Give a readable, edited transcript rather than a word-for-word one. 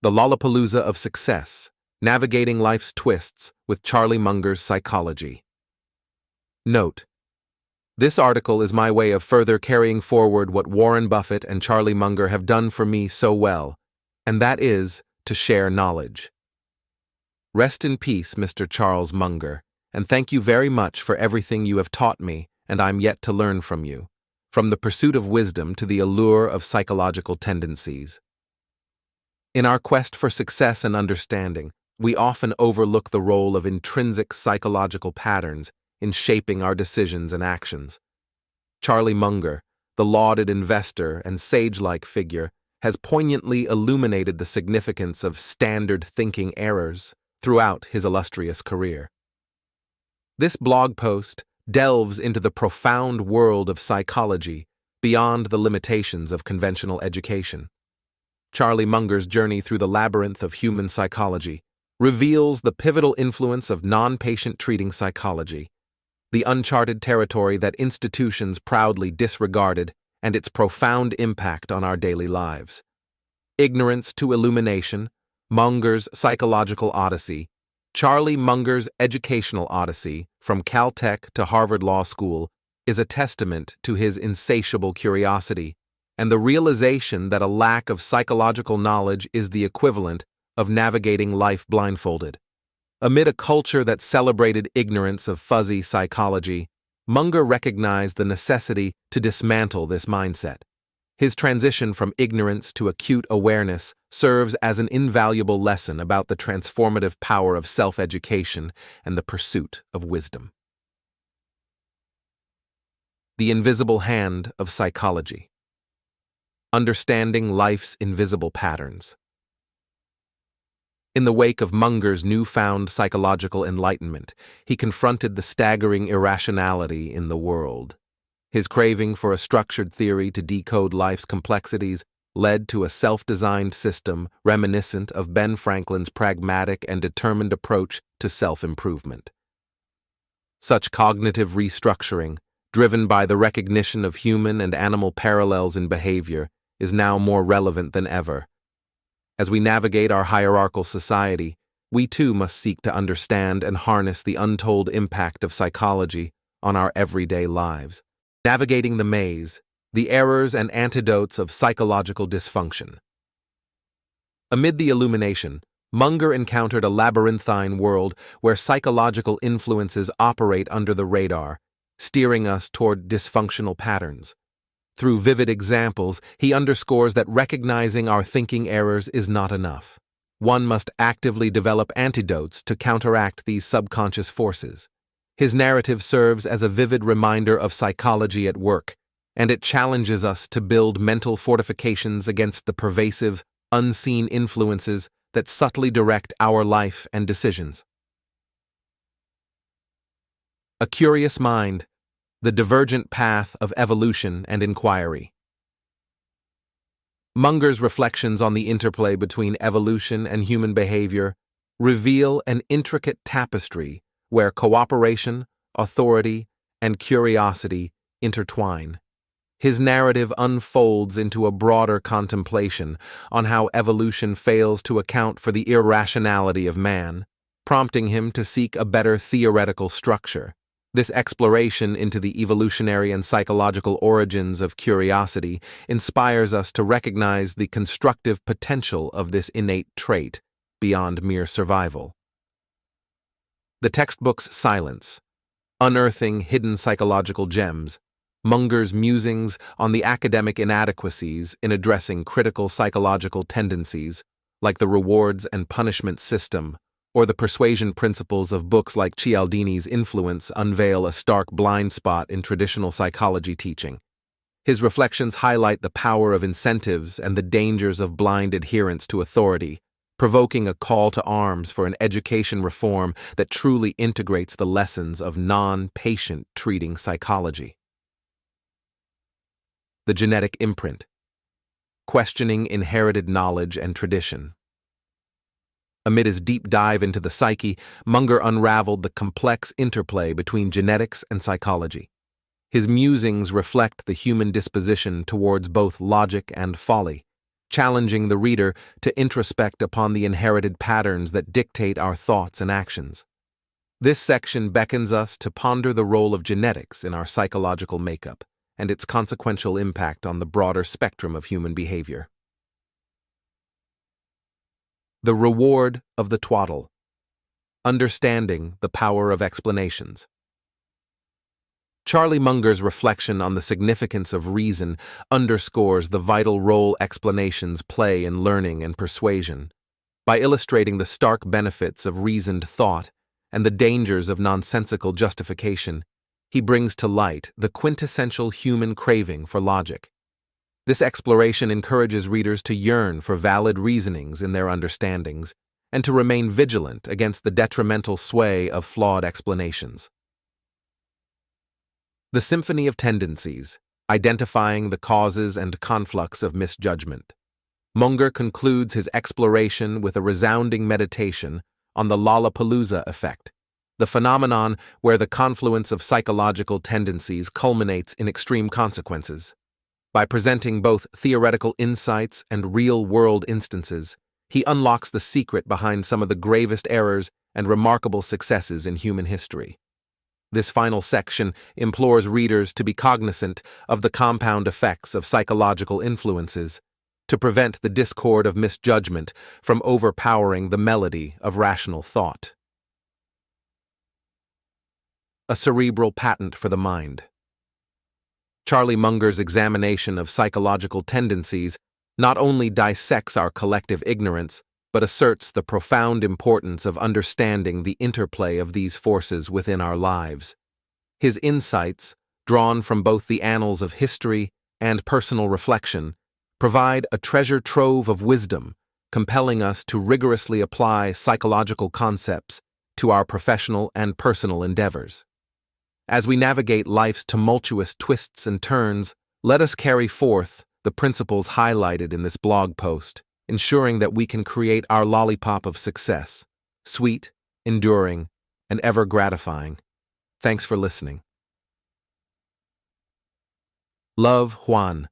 The Lollapalooza of Success, Navigating Life's Twists with Charlie Munger's Psychology. Note: this article is my way of further carrying forward what Warren Buffett and Charlie Munger have done for me so well, and that is to share knowledge. Rest in peace, Mr. Charles Munger, and thank you very much for everything you have taught me and I'm yet to learn from you, from the pursuit of wisdom to the allure of psychological tendencies. In our quest for success and understanding, we often overlook the role of intrinsic psychological patterns in shaping our decisions and actions. Charlie Munger, the lauded investor and sage-like figure, has poignantly illuminated the significance of standard thinking errors throughout his illustrious career. This blog post delves into the profound world of psychology beyond the limitations of conventional education. Charlie Munger's journey through the labyrinth of human psychology reveals the pivotal influence of non-patient treating psychology, the uncharted territory that institutions proudly disregarded, and its profound impact on our daily lives. Ignorance to Illumination, Munger's Psychological Odyssey, Charlie Munger's Educational Odyssey, from Caltech to Harvard Law School, is a testament to his insatiable curiosity and the realization that a lack of psychological knowledge is the equivalent of navigating life blindfolded. Amid a culture that celebrated ignorance of fuzzy psychology, Munger recognized the necessity to dismantle this mindset. His transition from ignorance to acute awareness serves as an invaluable lesson about the transformative power of self-education and the pursuit of wisdom. The Invisible Hand of Psychology. Understanding life's invisible patterns. In the wake of Munger's newfound psychological enlightenment, he confronted the staggering irrationality in the world. His craving for a structured theory to decode life's complexities led to a self-designed system reminiscent of Ben Franklin's pragmatic and determined approach to self-improvement. Such cognitive restructuring, driven by the recognition of human and animal parallels in behavior, is now more relevant than ever. As we navigate our hierarchical society, we too must seek to understand and harness the untold impact of psychology on our everyday lives. Navigating the maze, the errors and antidotes of psychological dysfunction. Amid the illumination, Munger encountered a labyrinthine world where psychological influences operate under the radar, steering us toward dysfunctional patterns. Through vivid examples, he underscores that recognizing our thinking errors is not enough. One must actively develop antidotes to counteract these subconscious forces. His narrative serves as a vivid reminder of psychology at work, and it challenges us to build mental fortifications against the pervasive, unseen influences that subtly direct our life and decisions. A Curious Mind, the Divergent Path of Evolution and Inquiry. Munger's reflections on the interplay between evolution and human behavior reveal an intricate tapestry where cooperation, authority, and curiosity intertwine. His narrative unfolds into a broader contemplation on how evolution fails to account for the irrationality of man, prompting him to seek a better theoretical structure. This exploration into the evolutionary and psychological origins of curiosity inspires us to recognize the constructive potential of this innate trait beyond mere survival. The textbook's silence, unearthing hidden psychological gems, Munger's musings on the academic inadequacies in addressing critical psychological tendencies, like the rewards and punishment system, or the persuasion principles of books like Cialdini's Influence, unveil a stark blind spot in traditional psychology teaching. His reflections highlight the power of incentives and the dangers of blind adherence to authority, provoking a call to arms for an education reform that truly integrates the lessons of non-patient treating psychology. The Genetic Imprint. Questioning Inherited Knowledge and Tradition. Amid his deep dive into the psyche, Munger unraveled the complex interplay between genetics and psychology. His musings reflect the human disposition towards both logic and folly, challenging the reader to introspect upon the inherited patterns that dictate our thoughts and actions. This section beckons us to ponder the role of genetics in our psychological makeup and its consequential impact on the broader spectrum of human behavior. The reward of the twaddle. Understanding the power of explanations. Charlie Munger's reflection on the significance of reason underscores the vital role explanations play in learning and persuasion. By illustrating the stark benefits of reasoned thought and the dangers of nonsensical justification, he brings to light the quintessential human craving for logic. This exploration encourages readers to yearn for valid reasonings in their understandings and to remain vigilant against the detrimental sway of flawed explanations. The Symphony of Tendencies, identifying the causes and conflux of misjudgment. Munger concludes his exploration with a resounding meditation on the Lollapalooza effect, the phenomenon where the confluence of psychological tendencies culminates in extreme consequences. By presenting both theoretical insights and real-world instances, he unlocks the secret behind some of the gravest errors and remarkable successes in human history. This final section implores readers to be cognizant of the compound effects of psychological influences, to prevent the discord of misjudgment from overpowering the melody of rational thought. A cerebral patent for the mind. Charlie Munger's examination of psychological tendencies not only dissects our collective ignorance, but asserts the profound importance of understanding the interplay of these forces within our lives. His insights, drawn from both the annals of history and personal reflection, provide a treasure trove of wisdom, compelling us to rigorously apply psychological concepts to our professional and personal endeavors. As we navigate life's tumultuous twists and turns, let us carry forth the principles highlighted in this blog post, ensuring that we can create our lollipop of success, sweet, enduring, and ever gratifying. Thanks for listening. Love, Juan.